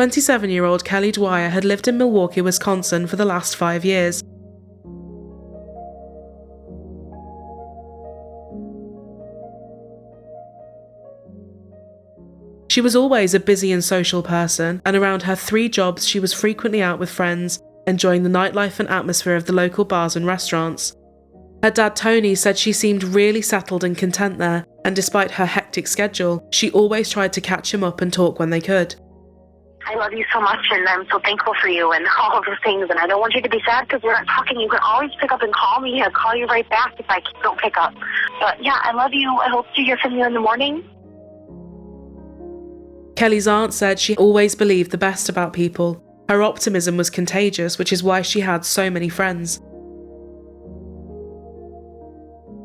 27-year-old Kelly Dwyer had lived in Milwaukee, Wisconsin for the last 5 years. She was always a busy and social person, and around her 3 jobs she was frequently out with friends, enjoying the nightlife and atmosphere of the local bars and restaurants. Her dad Tony said she seemed really settled and content there, and despite her hectic schedule, she always tried to catch him up and talk when they could. I love you so much, and I'm so thankful for you and all of those things, and I don't want you to be sad because we're not talking. You can always pick up and call me. I'll call you right back if I don't pick up. But yeah, I love you. I hope to hear from you in the morning. Kelly's aunt said she always believed the best about people. Her optimism was contagious, which is why she had so many friends.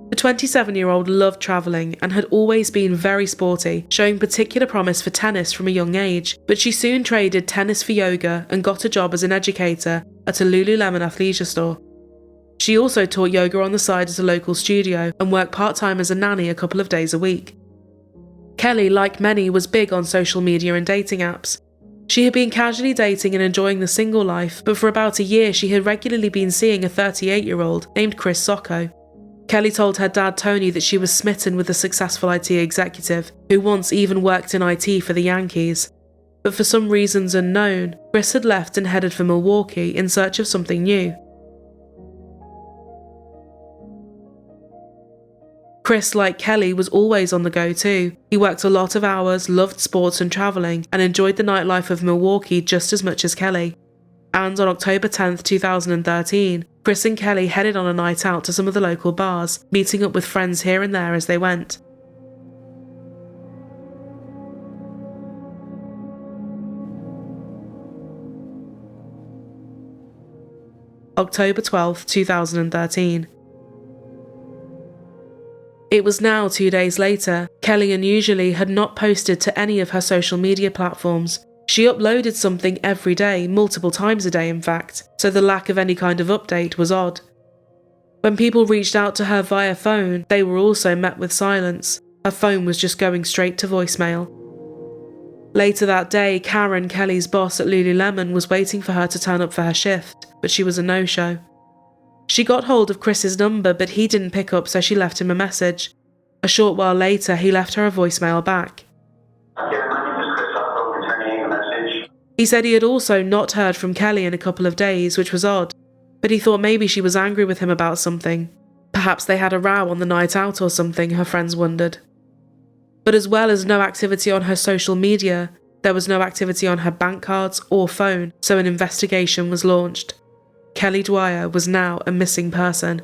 The 27-year-old loved travelling and had always been very sporty, showing particular promise for tennis from a young age, but she soon traded tennis for yoga and got a job as an educator at a Lululemon athleisure store. She also taught yoga on the side at a local studio and worked part-time as a nanny a couple of days a week. Kelly, like many, was big on social media and dating apps. She had been casually dating and enjoying the single life, but for about a year she had regularly been seeing a 38-year-old named Chris Socko. Kelly told her dad Tony that she was smitten with a successful IT executive, who once even worked in IT for the Yankees. But for some reasons unknown, Chris had left and headed for Milwaukee in search of something new. Chris, like Kelly, was always on the go too. He worked a lot of hours, loved sports and travelling, and enjoyed the nightlife of Milwaukee just as much as Kelly. And on October 10th, 2013, Chris and Kelly headed on a night out to some of the local bars, meeting up with friends here and there as they went. October 12th, 2013. It was now 2 days later. Kelly unusually had not posted to any of her social media platforms. She uploaded something every day, multiple times a day in fact, so the lack of any kind of update was odd. When people reached out to her via phone, they were also met with silence. Her phone was just going straight to voicemail. Later that day, Karen, Kelly's boss at Lululemon, was waiting for her to turn up for her shift, but she was a no-show. She got hold of Chris's number, but he didn't pick up, so she left him a message. A short while later, he left her a voicemail back. He said he had also not heard from Kelly in a couple of days, which was odd, but he thought maybe she was angry with him about something. Perhaps they had a row on the night out or something, her friends wondered. But as well as no activity on her social media, there was no activity on her bank cards or phone, so an investigation was launched. Kelly Dwyer was now a missing person.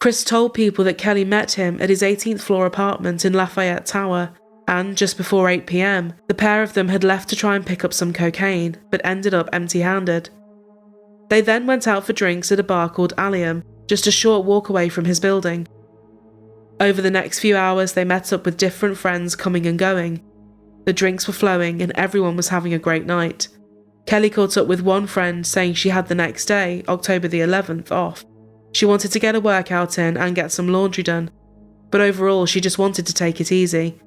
Chris told people that Kelly met him at his 18th floor apartment in Lafayette Tower, and just before 8 p.m, the pair of them had left to try and pick up some cocaine, but ended up empty-handed. They then went out for drinks at a bar called Allium, just a short walk away from his building. Over the next few hours, they met up with different friends coming and going. The drinks were flowing and everyone was having a great night. Kelly caught up with one friend saying she had the next day, October the 11th, off. She wanted to get a workout in and get some laundry done, but overall she just wanted to take it easy.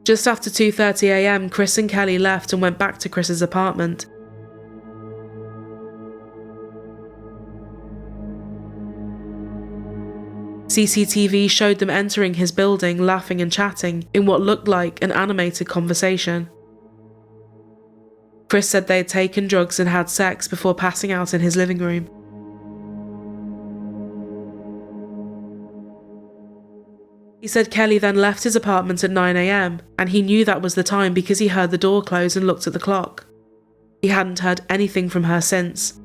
Just after 2:30 a.m, Chris and Kelly left and went back to Chris's apartment. CCTV showed them entering his building, laughing and chatting in what looked like an animated conversation. Chris said they had taken drugs and had sex before passing out in his living room. He said Kelly then left his apartment at 9 a.m, and he knew that was the time because he heard the door close and looked at the clock. He hadn't heard anything from her since.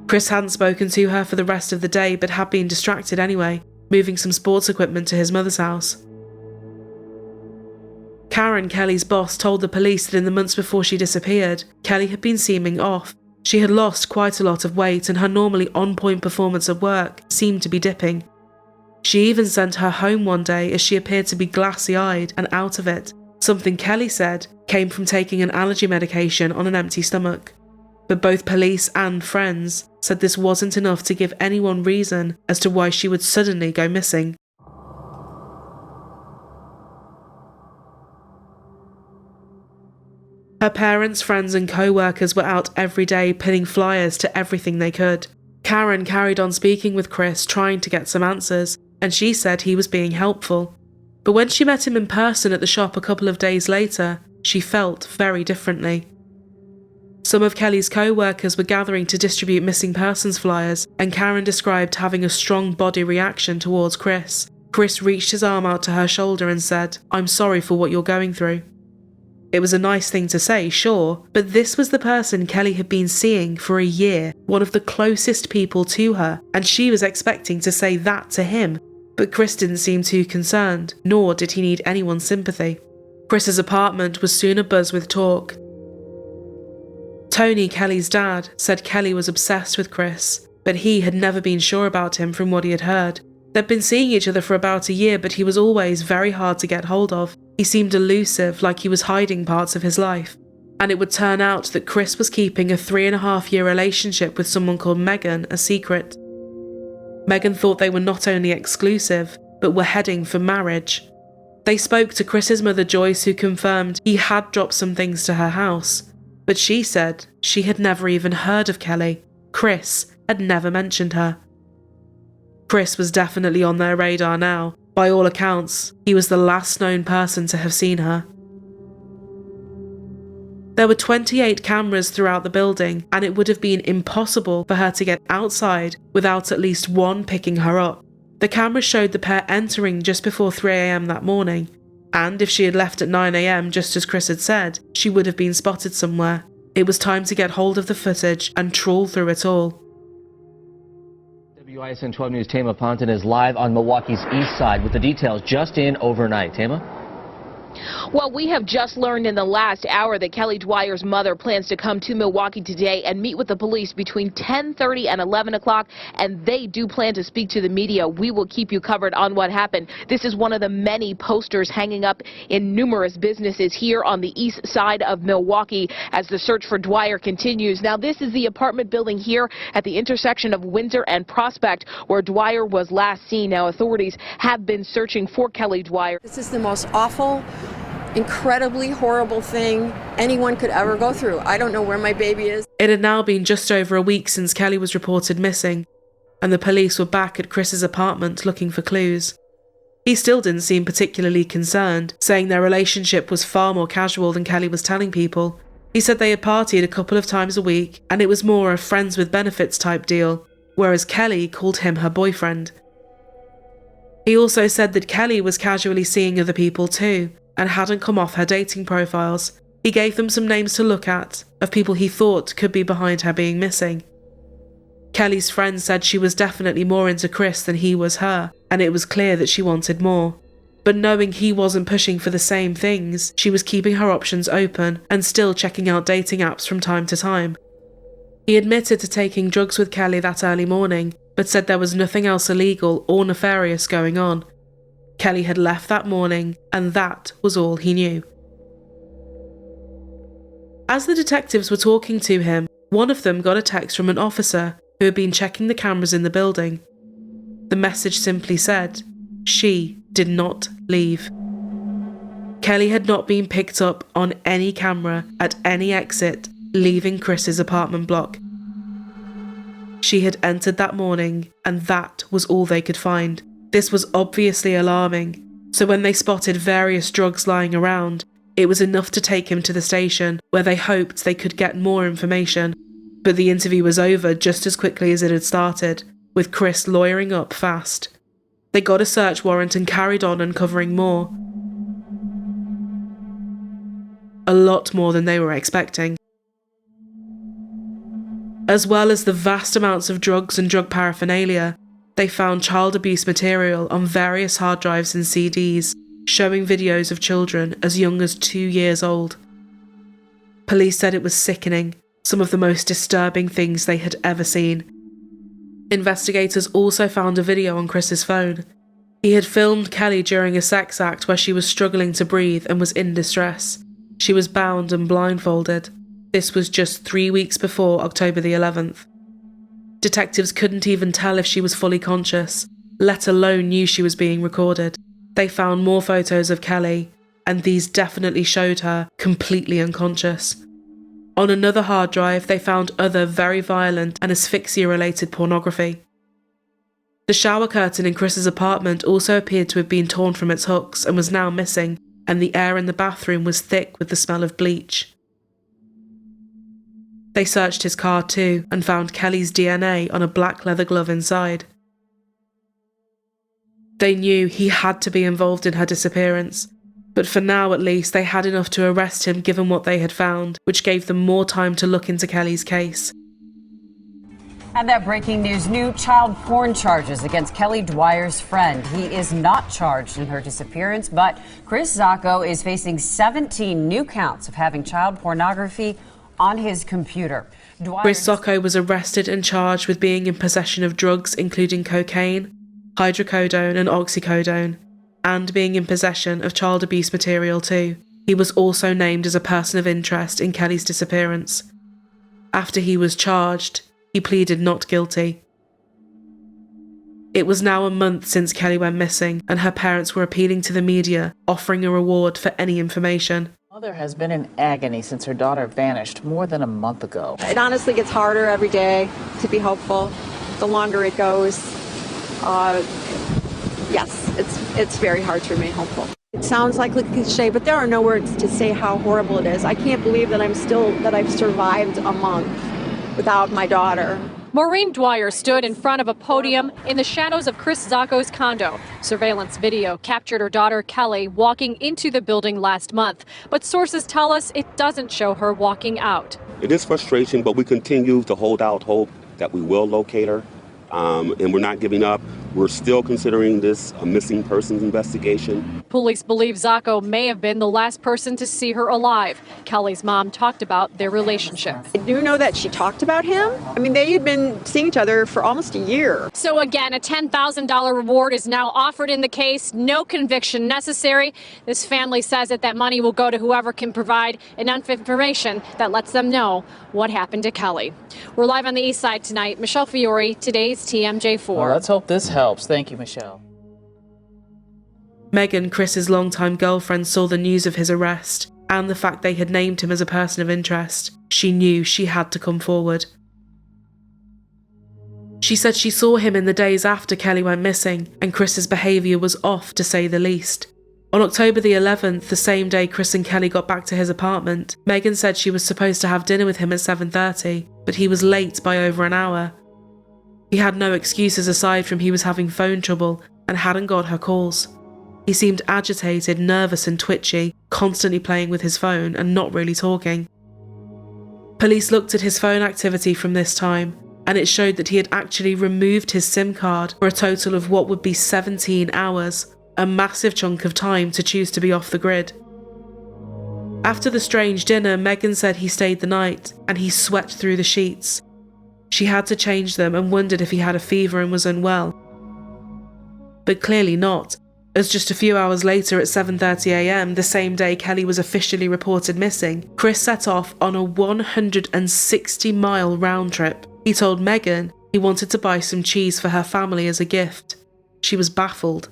Chris hadn't spoken to her for the rest of the day but had been distracted anyway, moving some sports equipment to his mother's house. Karen, Kelly's boss, told the police that in the months before she disappeared, Kelly had been seeming off. She had lost quite a lot of weight and her normally on-point performance at work seemed to be dipping. She even sent her home one day as she appeared to be glassy-eyed and out of it, something Kelly said came from taking an allergy medication on an empty stomach. But both police and friends said this wasn't enough to give anyone reason as to why she would suddenly go missing. Her parents, friends and co-workers were out every day pinning flyers to everything they could. Karen carried on speaking with Chris, trying to get some answers, and she said he was being helpful. But when she met him in person at the shop a couple of days later, she felt very differently. Some of Kelly's co-workers were gathering to distribute missing persons flyers, and Karen described having a strong body reaction towards Chris. Chris reached his arm out to her shoulder and said, "I'm sorry for what you're going through." It was a nice thing to say, sure, but this was the person Kelly had been seeing for a year, one of the closest people to her, and she was expecting to say that to him. But Chris didn't seem too concerned, nor did he need anyone's sympathy. Chris's apartment was soon abuzz with talk. Tony, Kelly's dad, said Kelly was obsessed with Chris, but he had never been sure about him from what he had heard. They'd been seeing each other for about a year, but he was always very hard to get hold of. He seemed elusive, like he was hiding parts of his life. And it would turn out that Chris was keeping a 3.5-year relationship with someone called Megan a secret. Megan thought they were not only exclusive, but were heading for marriage. They spoke to Chris's mother Joyce, who confirmed he had dropped some things to her house, but she said she had never even heard of Kelly. Chris had never mentioned her. Chris was definitely on their radar now. By all accounts, he was the last known person to have seen her. There were 28 cameras throughout the building, and it would have been impossible for her to get outside without at least one picking her up. The cameras showed the pair entering just before 3 a.m. that morning, and if she had left at 9 a.m. just as Chris had said, she would have been spotted somewhere. It was time to get hold of the footage and trawl through it all. WISN 12 News' Tama Ponton is live on Milwaukee's east side with the details just in overnight. Tama? Well, we have just learned in the last hour that Kelly Dwyer's mother plans to come to Milwaukee today and meet with the police between 10:30 and 11 o'clock, and they do plan to speak to the media. We will keep you covered on what happened. This is one of the many posters hanging up in numerous businesses here on the east side of Milwaukee as the search for Dwyer continues. Now, this is the apartment building here at the intersection of Windsor and Prospect where Dwyer was last seen. Now, authorities have been searching for Kelly Dwyer. This is the most awful, incredibly horrible thing anyone could ever go through. I don't know where my baby is. It had now been just over a week since Kelly was reported missing, and the police were back at Chris's apartment looking for clues. He still didn't seem particularly concerned, saying their relationship was far more casual than Kelly was telling people. He said they had partied a couple of times a week, and it was more a friends with benefits type deal, whereas Kelly called him her boyfriend. He also said that Kelly was casually seeing other people too, and hadn't come off her dating profiles. He gave them some names to look at, of people he thought could be behind her being missing. Kelly's friend said she was definitely more into Chris than he was her, and it was clear that she wanted more. But knowing he wasn't pushing for the same things, she was keeping her options open and still checking out dating apps from time to time. He admitted to taking drugs with Kelly that early morning, but said there was nothing else illegal or nefarious going on. Kelly had left that morning, and that was all he knew. As the detectives were talking to him, one of them got a text from an officer who had been checking the cameras in the building. The message simply said, she did not leave. Kelly had not been picked up on any camera at any exit leaving Chris's apartment block. She had entered that morning, and that was all they could find. This was obviously alarming, so when they spotted various drugs lying around, it was enough to take him to the station, where they hoped they could get more information. But the interview was over just as quickly as it had started, with Chris lawyering up fast. They got a search warrant and carried on uncovering more. A lot more than they were expecting. As well as the vast amounts of drugs and drug paraphernalia, they found child abuse material on various hard drives and CDs, showing videos of children as young as 2 years old. Police said it was sickening, some of the most disturbing things they had ever seen. Investigators also found a video on Chris's phone. He had filmed Kelly during a sex act where she was struggling to breathe and was in distress. She was bound and blindfolded. This was just 3 weeks before October the 11th. Detectives couldn't even tell if she was fully conscious, let alone knew she was being recorded. They found more photos of Kelly, and these definitely showed her completely unconscious. On another hard drive, they found other very violent and asphyxia-related pornography. The shower curtain in Chris's apartment also appeared to have been torn from its hooks and was now missing, and the air in the bathroom was thick with the smell of bleach. They searched his car too and found Kelly's DNA on a black leather glove inside. They knew he had to be involved in her disappearance, but for now at least they had enough to arrest him given what they had found, which gave them more time to look into Kelly's case. And that breaking news, new child porn charges against Kelly Dwyer's friend. He is not charged in her disappearance, but Chris Zacco is facing 17 new counts of having child pornography on his computer. Chris Zacco was arrested and charged with being in possession of drugs including cocaine, hydrocodone and oxycodone, and being in possession of child abuse material too. He was also named as a person of interest in Kelly's disappearance. After he was charged, he pleaded not guilty. It was now a month since Kelly went missing, and her parents were appealing to the media, offering a reward for any information. Mother has been in agony since her daughter vanished more than a month ago. It honestly gets harder every day to be hopeful. The longer it goes, yes, it's very hard to remain hopeful. It sounds like a cliche, but there are no words to say how horrible it is. I can't believe that I've survived a month without my daughter. Maureen Dwyer stood in front of a podium in the shadows of Chris Zacco's condo. Surveillance video captured her daughter Kelly walking into the building last month, but sources tell us it doesn't show her walking out. It is frustration, but we continue to hold out hope that we will locate her, and we're not giving up. We're still considering this a missing persons investigation. Police believe Zacco may have been the last person to see her alive. Kelly's mom talked about their relationship. I do know that she talked about him. I mean, they had been seeing each other for almost a year. So again, a $10,000 reward is now offered in the case. No conviction necessary. This family says that money will go to whoever can provide enough information that lets them know what happened to Kelly. We're live on the east side tonight. Michelle Fiore, today's TMJ4. Well, let's hope this helps. Thank you, Michelle. Megan, Chris's longtime girlfriend, saw the news of his arrest and the fact they had named him as a person of interest. She knew she had to come forward. She said she saw him in the days after Kelly went missing, and Chris's behaviour was off, to say the least. On October the 11th, the same day Chris and Kelly got back to his apartment, Megan said she was supposed to have dinner with him at 7:30, but he was late by over an hour. He had no excuses aside from he was having phone trouble and hadn't got her calls. He seemed agitated, nervous and twitchy, constantly playing with his phone and not really talking. Police looked at his phone activity from this time, and it showed that he had actually removed his SIM card for a total of what would be 17 hours, a massive chunk of time to choose to be off the grid. After the strange dinner, Megan said he stayed the night, and he sweat through the sheets. She had to change them and wondered if he had a fever and was unwell. But clearly not, as just a few hours later at 7:30 a.m, the same day Kelly was officially reported missing, Chris set off on a 160-mile round trip. He told Megan he wanted to buy some cheese for her family as a gift. She was baffled.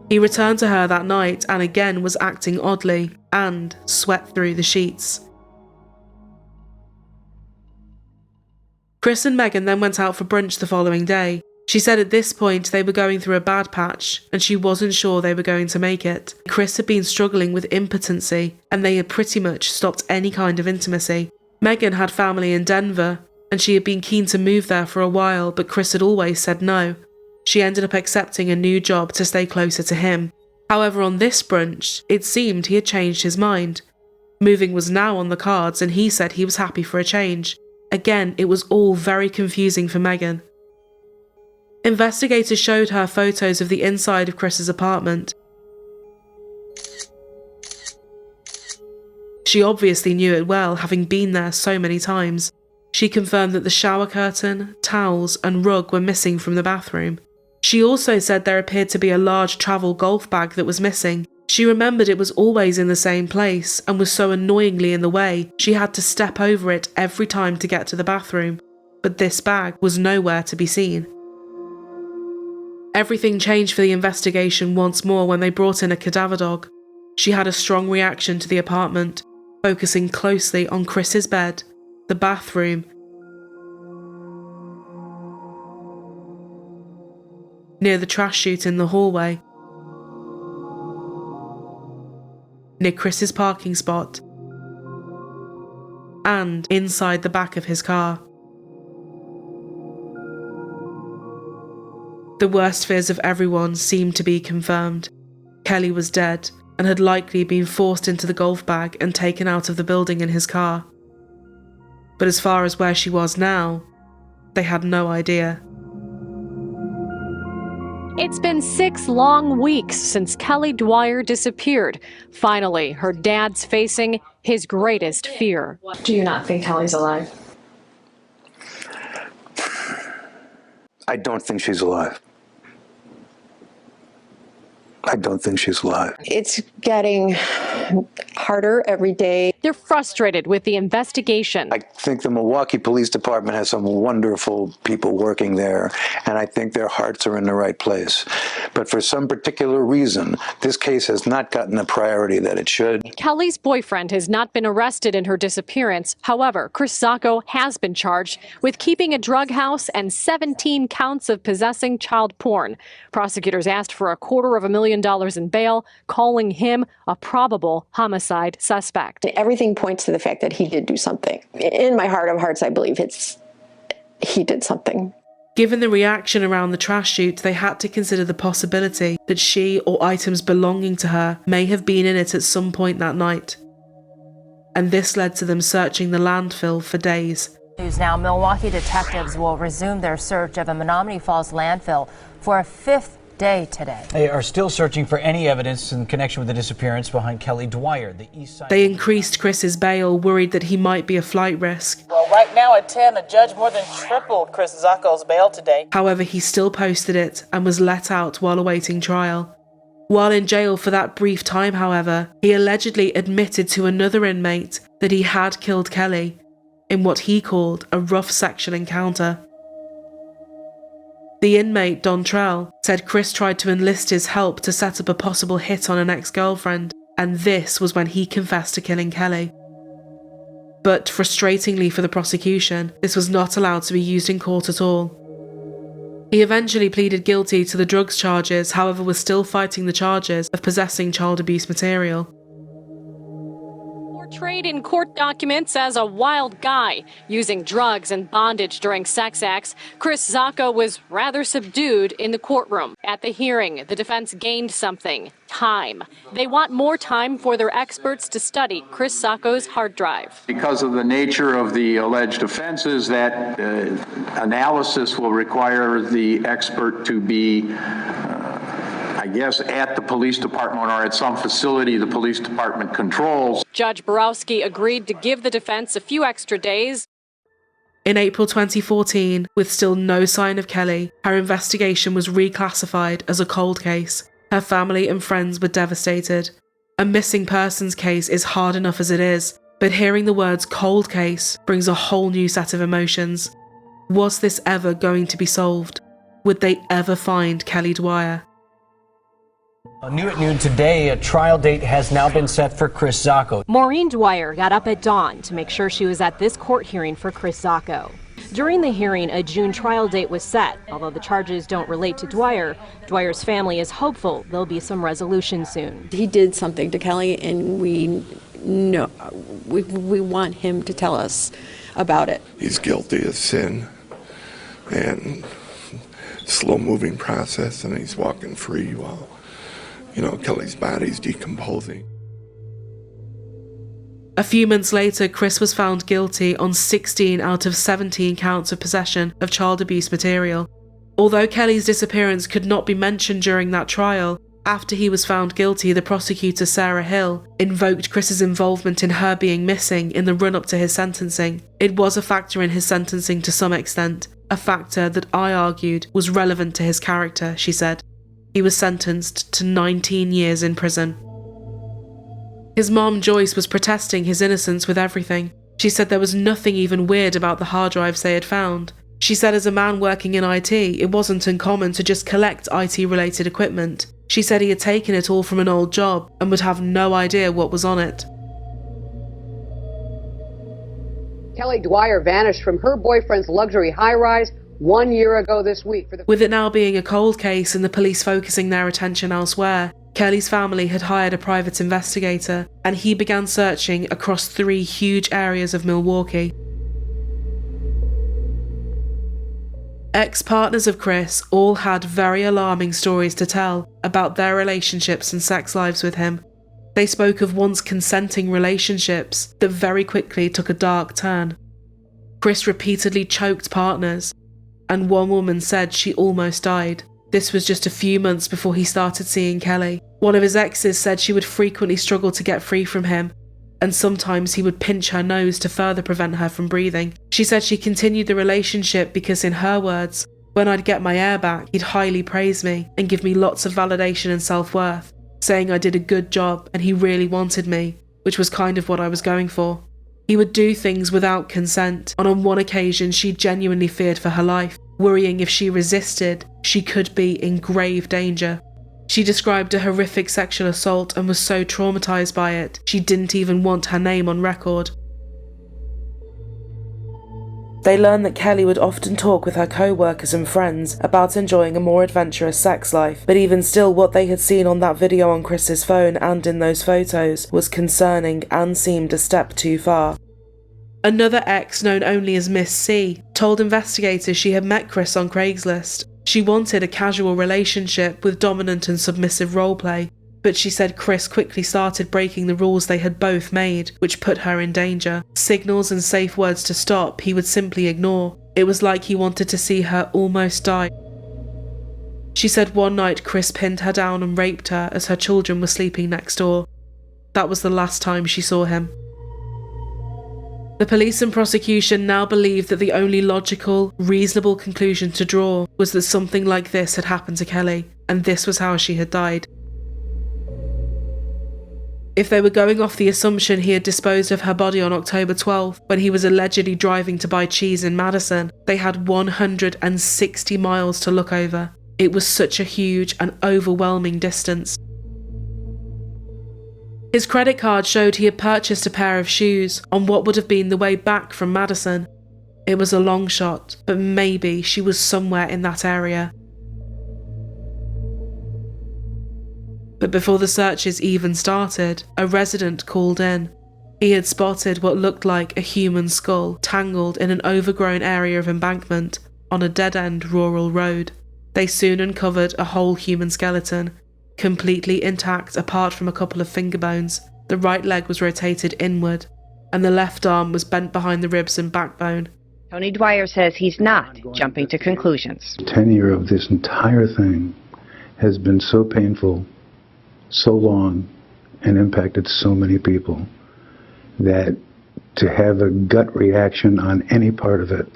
He returned to her that night and again was acting oddly and sweat through the sheets. Chris and Megan then went out for brunch the following day. She said at this point they were going through a bad patch and she wasn't sure they were going to make it. Chris had been struggling with impotency and they had pretty much stopped any kind of intimacy. Megan had family in Denver and she had been keen to move there for a while, but Chris had always said no. She ended up accepting a new job to stay closer to him. However, on this brunch, it seemed he had changed his mind. Moving was now on the cards and he said he was happy for a change. Again, it was all very confusing for Megan. Investigators showed her photos of the inside of Chris's apartment. She obviously knew it well, having been there so many times. She confirmed that the shower curtain, towels, and rug were missing from the bathroom. She also said there appeared to be a large travel golf bag that was missing. She remembered it was always in the same place and was so annoyingly in the way she had to step over it every time to get to the bathroom, but this bag was nowhere to be seen. Everything changed for the investigation once more when they brought in a cadaver dog. She had a strong reaction to the apartment, focusing closely on Chris's bed, the bathroom, near the trash chute in the hallway, near Chris's parking spot, and inside the back of his car. The worst fears of everyone seemed to be confirmed. Kelly was dead and had likely been forced into the golf bag and taken out of the building in his car. But as far as where she was now, they had no idea. It's been 6 long weeks since Kelly Dwyer disappeared. Finally, her dad's facing his greatest fear. Do you not think Kelly's alive? I don't think she's alive. I don't think she's alive. It's getting harder every day. They're frustrated with the investigation. I think the Milwaukee Police Department has some wonderful people working there, and I think their hearts are in the right place. But for some particular reason, this case has not gotten the priority that it should. Kelly's boyfriend has not been arrested in her disappearance. However, Chris Zacco has been charged with keeping a drug house and 17 counts of possessing child porn. Prosecutors asked for $250,000 in bail, calling him a probable homicide suspect. Everything points to the fact that he did do something. In my heart of hearts, I believe he did something. Given the reaction around the trash chute, they had to consider the possibility that she or items belonging to her may have been in it at some point that night. And this led to them searching the landfill for days. News now, Milwaukee detectives will resume their search of a Menominee Falls landfill for a 5th day today. They are still searching for any evidence in connection with the disappearance behind Kelly Dwyer, the east side. They increased Chris's bail, worried that he might be a flight risk. Well, right now at 10, a judge more than tripled Chris Zacco's bail today. However, he still posted it and was let out while awaiting trial. While in jail for that brief time, however, he allegedly admitted to another inmate that he had killed Kelly in what he called a rough sexual encounter. The inmate, Dontrell, said Chris tried to enlist his help to set up a possible hit on an ex-girlfriend, and this was when he confessed to killing Kelly. But frustratingly for the prosecution, this was not allowed to be used in court at all. He eventually pleaded guilty to the drugs charges, however was still fighting the charges of possessing child abuse material. Portrayed in court documents as a wild guy, using drugs and bondage during sex acts, Chris Zacco was rather subdued in the courtroom. At the hearing, the defense gained something: time. They want more time for their experts to study Chris Zacco's hard drive. Because of the nature of the alleged offenses, that analysis will require the expert to be I guess at the police department or at some facility the police department controls. Judge Borowski agreed to give the defense a few extra days. In April 2014, with still no sign of Kelly, her investigation was reclassified as a cold case. Her family and friends were devastated. A missing persons case is hard enough as it is, but hearing the words cold case brings a whole new set of emotions. Was this ever going to be solved? Would they ever find Kelly Dwyer? New at noon today, a trial date has now been set for Chris Zacco. Maureen Dwyer got up at dawn to make sure she was at this court hearing for Chris Zacco. During the hearing, a June trial date was set. Although the charges don't relate to Dwyer, Dwyer's family is hopeful there'll be some resolution soon. He did something to Kelly, and we want him to tell us about it. He's guilty of sin and slow-moving process, and he's walking free while Kelly's body's decomposing. A few months later, Chris was found guilty on 16 out of 17 counts of possession of child abuse material. Although Kelly's disappearance could not be mentioned during that trial, after he was found guilty, the prosecutor, Sarah Hill, invoked Chris's involvement in her being missing in the run-up to his sentencing. It was a factor in his sentencing to some extent, a factor that I argued was relevant to his character, she said. He was sentenced to 19 years in prison. His mom, Joyce, was protesting his innocence with everything. She said there was nothing even weird about the hard drives they had found. She said as a man working in IT, it wasn't uncommon to just collect IT-related equipment. She said he had taken it all from an old job and would have no idea what was on it. Kelly Dwyer vanished from her boyfriend's luxury high-rise 1 year ago this week. With it now being a cold case and the police focusing their attention elsewhere, Kelly's family had hired a private investigator, and he began searching across 3 huge areas of Milwaukee. Ex-partners of Chris all had very alarming stories to tell about their relationships and sex lives with him. They spoke of once consenting relationships that very quickly took a dark turn. Chris repeatedly choked partners, and one woman said she almost died. This was just a few months before he started seeing Kelly. One of his exes said she would frequently struggle to get free from him, and sometimes he would pinch her nose to further prevent her from breathing. She said she continued the relationship because, in her words, when I'd get my air back, he'd highly praise me and give me lots of validation and self-worth, saying I did a good job and he really wanted me, which was kind of what I was going for. He would do things without consent, and on one occasion she genuinely feared for her life, worrying if she resisted, she could be in grave danger. She described a horrific sexual assault and was so traumatized by it, she didn't even want her name on record. They learned that Kelly would often talk with her co-workers and friends about enjoying a more adventurous sex life, but even still what they had seen on that video on Chris's phone and in those photos was concerning and seemed a step too far. Another ex, known only as Miss C, told investigators she had met Chris on Craigslist. She wanted a casual relationship with dominant and submissive roleplay, but she said Chris quickly started breaking the rules they had both made, which put her in danger. Signals and safe words to stop he would simply ignore. It was like he wanted to see her almost die. She said one night Chris pinned her down and raped her as her children were sleeping next door. That was the last time she saw him. The police and prosecution now believed that the only logical, reasonable conclusion to draw was that something like this had happened to Kelly, and this was how she had died. If they were going off the assumption he had disposed of her body on October 12th, when he was allegedly driving to buy cheese in Madison, they had 160 miles to look over. It was such a huge and overwhelming distance. His credit card showed he had purchased a pair of shoes on what would have been the way back from Madison. It was a long shot, but maybe she was somewhere in that area. But before the searches even started, a resident called in. He had spotted what looked like a human skull tangled in an overgrown area of embankment on a dead-end rural road. They soon uncovered a whole human skeleton, completely intact apart from a couple of finger bones. The right leg was rotated inward, and the left arm was bent behind the ribs and backbone. Tony Dwyer says he's not jumping to conclusions. Tenure of this entire thing has been so painful, so long, and impacted so many people that to have a gut reaction on any part of it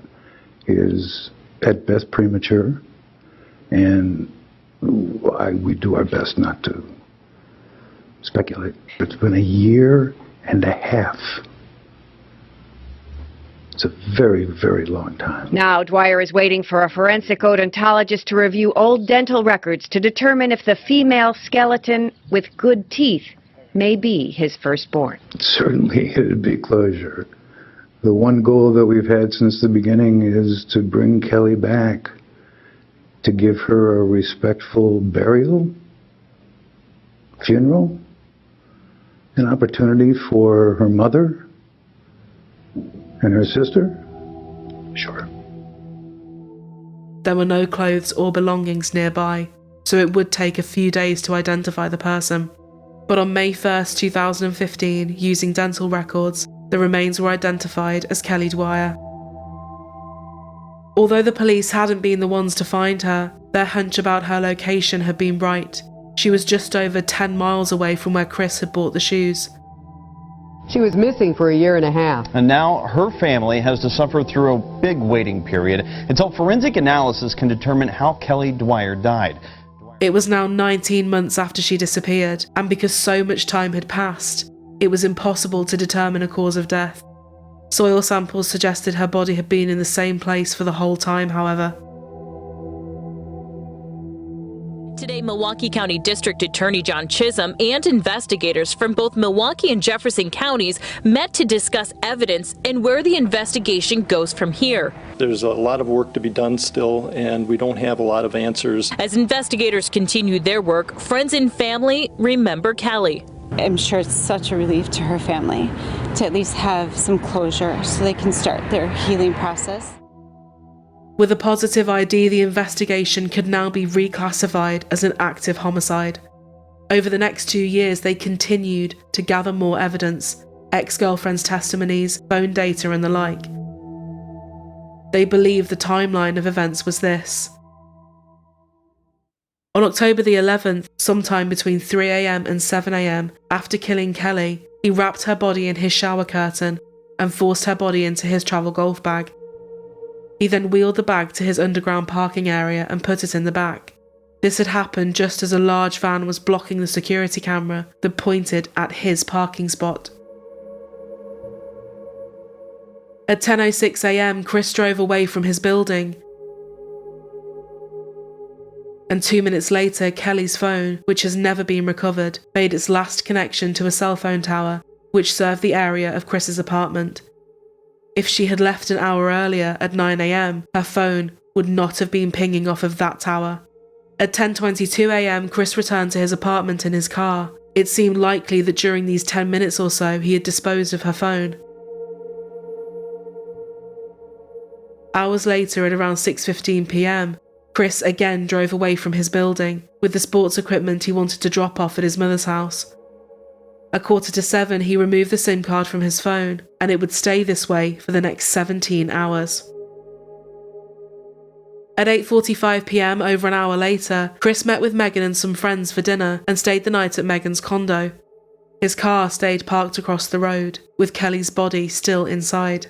is at best premature, and we do our best not to speculate. It's been 1.5 years. It's a very, very long time. Now Dwyer is waiting for a forensic odontologist to review old dental records to determine if the female skeleton with good teeth may be his firstborn. Certainly it'd be closure. The one goal that we've had since the beginning is to bring Kelly back, to give her a respectful burial, funeral, an opportunity for her mother and her sister. Sure. There were no clothes or belongings nearby, so it would take a few days to identify the person. But on May 1st, 2015, using dental records, the remains were identified as Kelly Dwyer. Although the police hadn't been the ones to find her, their hunch about her location had been right. She was just over 10 miles away from where Chris had bought the shoes. She was missing for 1.5 years. And now her family has to suffer through a big waiting period until forensic analysis can determine how Kelly Dwyer died. It was now 19 months after she disappeared, and because so much time had passed, it was impossible to determine a cause of death. Soil samples suggested her body had been in the same place for the whole time, however. Today, Milwaukee County District Attorney John Chisholm and investigators from both Milwaukee and Jefferson counties met to discuss evidence and where the investigation goes from here. There's a lot of work to be done still, and we don't have a lot of answers. As investigators continue their work, friends and family remember Kelly. I'm sure it's such a relief to her family to at least have some closure so they can start their healing process. With a positive ID, the investigation could now be reclassified as an active homicide. Over the next 2 years, they continued to gather more evidence, ex-girlfriends' testimonies, phone data and the like. They believe the timeline of events was this. On October the 11th, sometime between 3 a.m. and 7 a.m, after killing Kelly, he wrapped her body in his shower curtain and forced her body into his travel golf bag. He then wheeled the bag to his underground parking area and put it in the back. This had happened just as a large van was blocking the security camera that pointed at his parking spot. At 10:06 a.m, Chris drove away from his building. And 2 minutes later, Kelly's phone, which has never been recovered, made its last connection to a cell phone tower, which served the area of Chris's apartment. If she had left an hour earlier at 9 a.m, her phone would not have been pinging off of that tower. At 10:22 a.m, Chris returned to his apartment in his car. It seemed likely that during these 10 minutes or so, he had disposed of her phone. Hours later, at around 6:15 p.m, Chris again drove away from his building with the sports equipment he wanted to drop off at his mother's house. At 6:45, he removed the SIM card from his phone, and it would stay this way for the next 17 hours. At 8:45 p.m, over an hour later, Chris met with Megan and some friends for dinner and stayed the night at Megan's condo. His car stayed parked across the road, with Kelly's body still inside.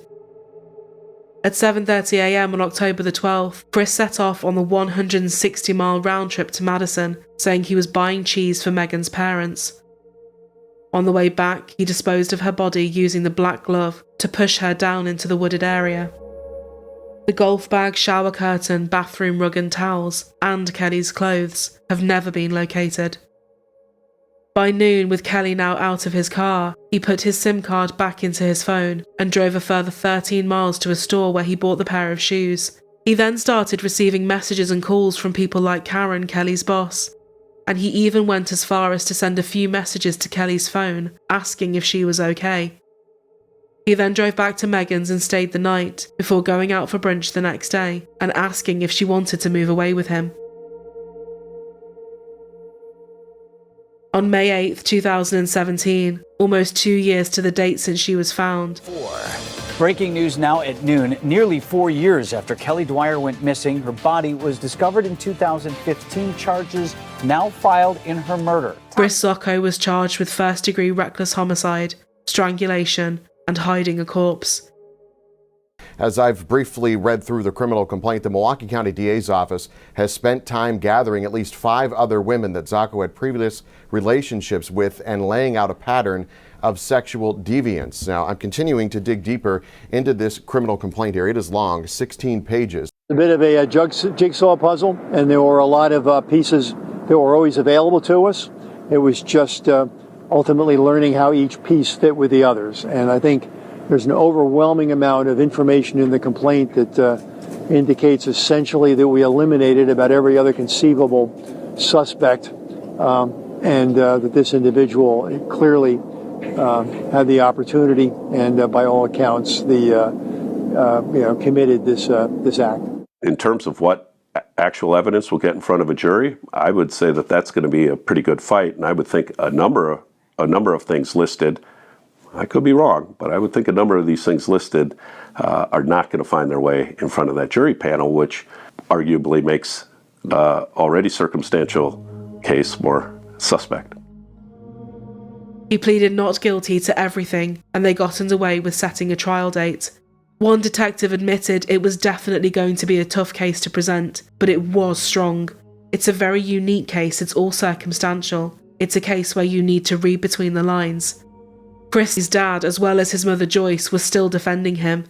At 7:30 a.m. on October the 12th, Chris set off on the 160-mile round trip to Madison, saying he was buying cheese for Megan's parents. On the way back, he disposed of her body using the black glove to push her down into the wooded area. The golf bag, shower curtain, bathroom rug and towels, and Kelly's clothes have never been located. By noon, with Kelly now out of his car, he put his SIM card back into his phone and drove a further 13 miles to a store where he bought the pair of shoes. He then started receiving messages and calls from people like Karen, Kelly's boss, and he even went as far as to send a few messages to Kelly's phone, asking if she was okay. He then drove back to Megan's and stayed the night, before going out for brunch the next day and asking if she wanted to move away with him. On May 8, 2017, almost 2 years to the date since she was found. Breaking news now at noon. Nearly 4 years after Kelly Dwyer went missing, her body was discovered in 2015. Charges now filed in her murder. Chris Zacco was charged with first-degree reckless homicide, strangulation, and hiding a corpse. As I've briefly read through the criminal complaint, the Milwaukee County DA's office has spent time gathering at least 5 other women that Zacco had previous relationships with and laying out a pattern of sexual deviance. Now, I'm continuing to dig deeper into this criminal complaint here. It is long, 16 pages. A bit of a jigsaw puzzle, and there were a lot of pieces that were always available to us. It was just ultimately learning how each piece fit with the others. And I think there's an overwhelming amount of information in the complaint that indicates essentially that we eliminated about every other conceivable suspect, and that this individual clearly had the opportunity and, by all accounts, committed this act. In terms of what actual evidence will get in front of a jury, I would say that that's going to be a pretty good fight, and I would think a number of things listed. I could be wrong, but I would think a number of these things listed are not going to find their way in front of that jury panel, which arguably makes already circumstantial case more suspect. He pleaded not guilty to everything, and they got underway with setting a trial date. One detective admitted it was definitely going to be a tough case to present, but it was strong. It's a very unique case, it's all circumstantial. It's a case where you need to read between the lines. Chris's dad, as well as his mother Joyce, were still defending him.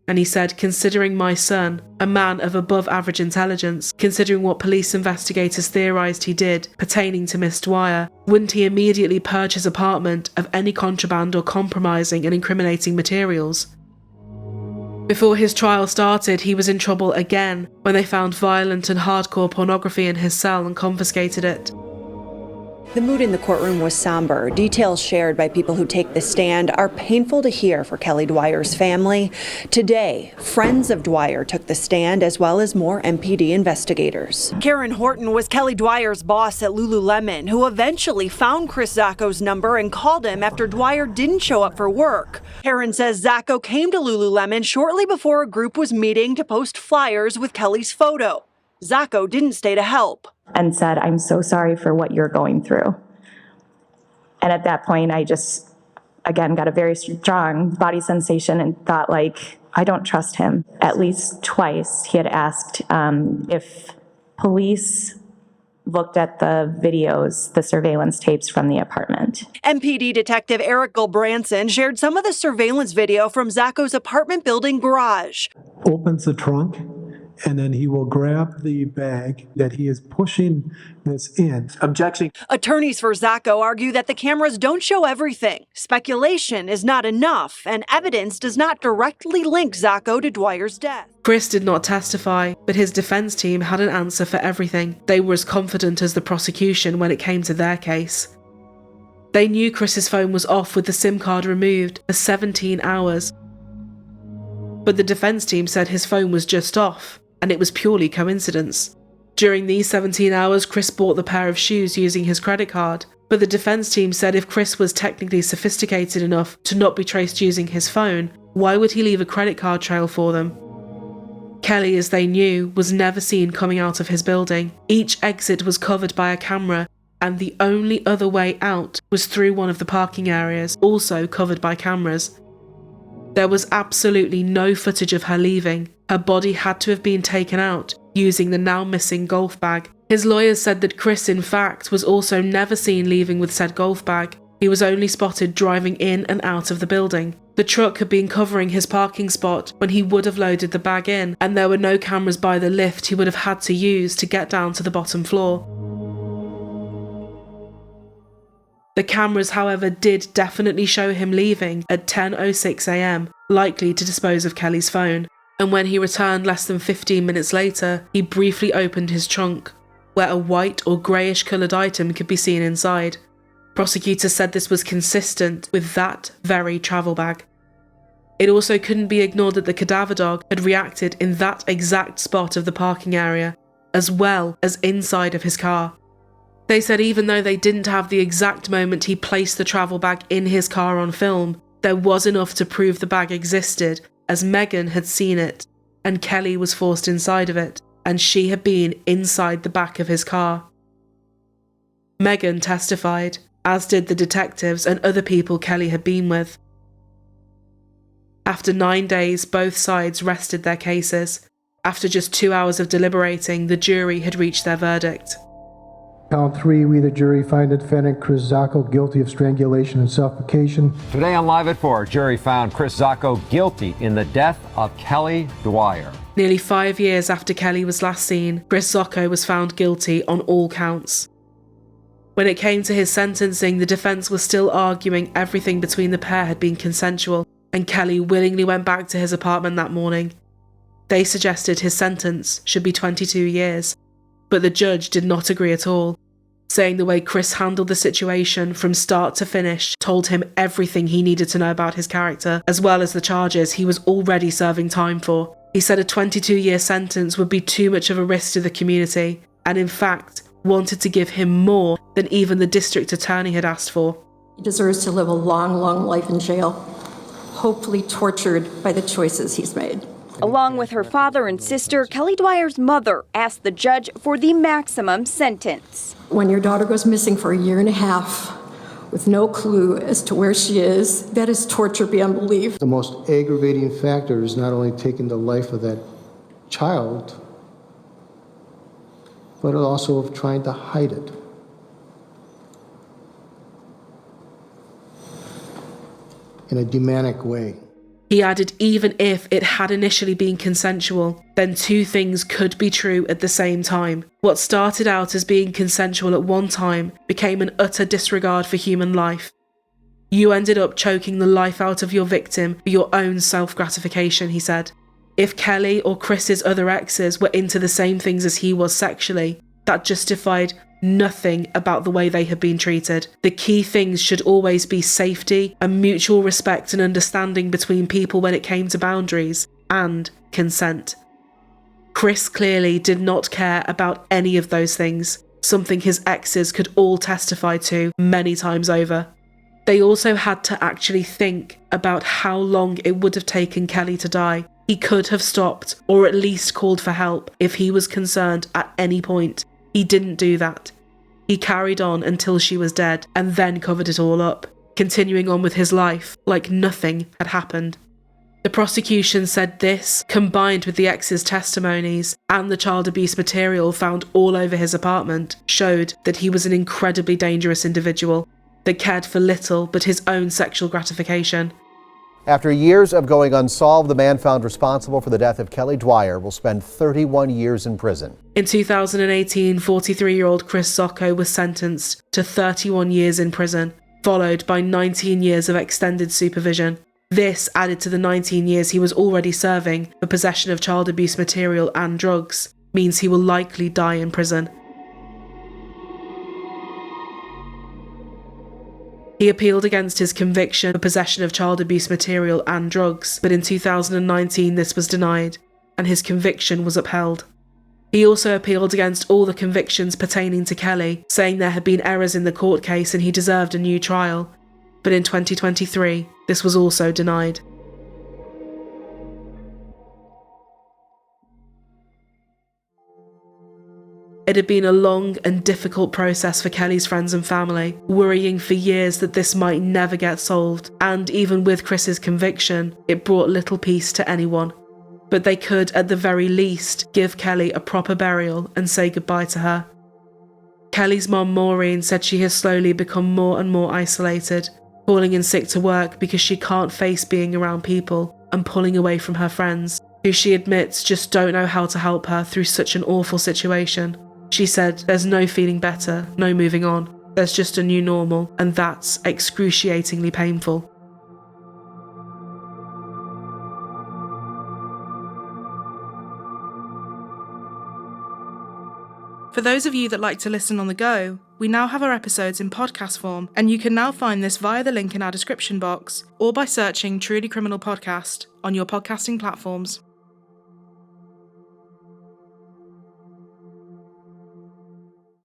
And he said, considering my son, a man of above average intelligence, considering what police investigators theorised he did pertaining to Miss Dwyer, wouldn't he immediately purge his apartment of any contraband or compromising and incriminating materials? Before his trial started, he was in trouble again when they found violent and hardcore pornography in his cell and confiscated it. The mood in the courtroom was somber. Details shared by people who take the stand are painful to hear for Kelly Dwyer's family. Today, friends of Dwyer took the stand, as well as more MPD investigators. Karen Horton was Kelly Dwyer's boss at Lululemon, who eventually found Chris Zacco's number and called him after Dwyer didn't show up for work. Karen says Zacco came to Lululemon shortly before a group was meeting to post flyers with Kelly's photo. Zacco didn't stay to help. And said, I'm so sorry for what you're going through. And at that point, I just, again, got a very strong body sensation and thought, like, I don't trust him. At least twice he had asked if police looked at the videos, the surveillance tapes from the apartment. MPD Detective Eric Gulbranson shared some of the surveillance video from Zacco's apartment building garage. Opens the trunk, and then he will grab the bag that he is pushing this in. Objection. Attorneys for Zacco argue that the cameras don't show everything. Speculation is not enough, and evidence does not directly link Zacco to Dwyer's death. Chris did not testify, but his defense team had an answer for everything. They were as confident as the prosecution when it came to their case. They knew Chris's phone was off with the SIM card removed for 17 hours. But the defense team said his phone was just off, and it was purely coincidence. During these 17 hours, Chris bought the pair of shoes using his credit card, but the defense team said if Chris was technically sophisticated enough to not be traced using his phone, why would he leave a credit card trail for them? Kelly, as they knew, was never seen coming out of his building. Each exit was covered by a camera, and the only other way out was through one of the parking areas, also covered by cameras. There was absolutely no footage of her leaving. Her body had to have been taken out using the now missing golf bag. His lawyers said that Chris, in fact, was also never seen leaving with said golf bag. He was only spotted driving in and out of the building. The truck had been covering his parking spot when he would have loaded the bag in, and there were no cameras by the lift he would have had to use to get down to the bottom floor. The cameras, however, did definitely show him leaving at 10:06 a.m, likely to dispose of Kelly's phone. And when he returned less than 15 minutes later, he briefly opened his trunk, where a white or greyish coloured item could be seen inside. Prosecutors said this was consistent with that very travel bag. It also couldn't be ignored that the cadaver dog had reacted in that exact spot of the parking area, as well as inside of his car. They said even though they didn't have the exact moment he placed the travel bag in his car on film, there was enough to prove the bag existed, as Megan had seen it, and Kelly was forced inside of it, and she had been inside the back of his car. Megan testified, as did the detectives and other people Kelly had been with. After 9 days, both sides rested their cases. After just 2 hours of deliberating, the jury had reached their verdict. Count 3, we the jury find the defendant Chris Zacco guilty of strangulation and suffocation. Today on Live at 4, jury found Chris Zacco guilty in the death of Kelly Dwyer. Nearly 5 years after Kelly was last seen, Chris Zacco was found guilty on all counts. When it came to his sentencing, the defense was still arguing everything between the pair had been consensual, and Kelly willingly went back to his apartment that morning. They suggested his sentence should be 22 years, but the judge did not agree at all, saying the way Chris handled the situation from start to finish told him everything he needed to know about his character, as well as the charges he was already serving time for. He said a 22-year sentence would be too much of a risk to the community, and in fact, wanted to give him more than even the district attorney had asked for. He deserves to live a long, long life in jail, hopefully tortured by the choices he's made. Along with her father and sister, Kelly Dwyer's mother asked the judge for the maximum sentence. When your daughter goes missing for 1.5 years with no clue as to where she is, that is torture beyond belief. The most aggravating factor is not only taking the life of that child, but also of trying to hide it. in a demonic way. He added even if it had initially been consensual, then two things could be true at the same time. What started out as being consensual at one time became an utter disregard for human life. You ended up choking the life out of your victim for your own self-gratification, he said. If Kelly or Chris's other exes were into the same things as he was sexually, that justified nothing about the way they had been treated. The key things should always be safety and mutual respect and understanding between people when it came to boundaries and consent. Chris clearly did not care about any of those things, something his exes could all testify to many times over. They also had to actually think about how long it would have taken Kelly to die. He could have stopped or at least called for help if he was concerned at any point. He didn't do that. He carried on until she was dead and then covered it all up, continuing on with his life like nothing had happened. The prosecution said this, combined with the ex's testimonies and the child abuse material found all over his apartment, showed that he was an incredibly dangerous individual that cared for little but his own sexual gratification. After years of going unsolved, the man found responsible for the death of Kelly Dwyer will spend 31 years in prison. In 2018, 43-year-old Chris Zacco was sentenced to 31 years in prison, followed by 19 years of extended supervision. This, added to the 19 years he was already serving for possession of child abuse material and drugs, means he will likely die in prison. He appealed against his conviction for possession of child abuse material and drugs, but in 2019 this was denied, and his conviction was upheld. He also appealed against all the convictions pertaining to Kelly, saying there had been errors in the court case and he deserved a new trial, but in 2023 this was also denied. It had been a long and difficult process for Kelly's friends and family, worrying for years that this might never get solved, and even with Chris's conviction, it brought little peace to anyone. But they could, at the very least, give Kelly a proper burial and say goodbye to her. Kelly's mom, Maureen, said she has slowly become more and more isolated, calling in sick to work because she can't face being around people and pulling away from her friends, who she admits just don't know how to help her through such an awful situation. She said, "There's no feeling better, no moving on. There's just a new normal, and that's excruciatingly painful." For those of you that like to listen on the go, we now have our episodes in podcast form, and you can now find this via the link in our description box or by searching Truly Criminal Podcast on your podcasting platforms.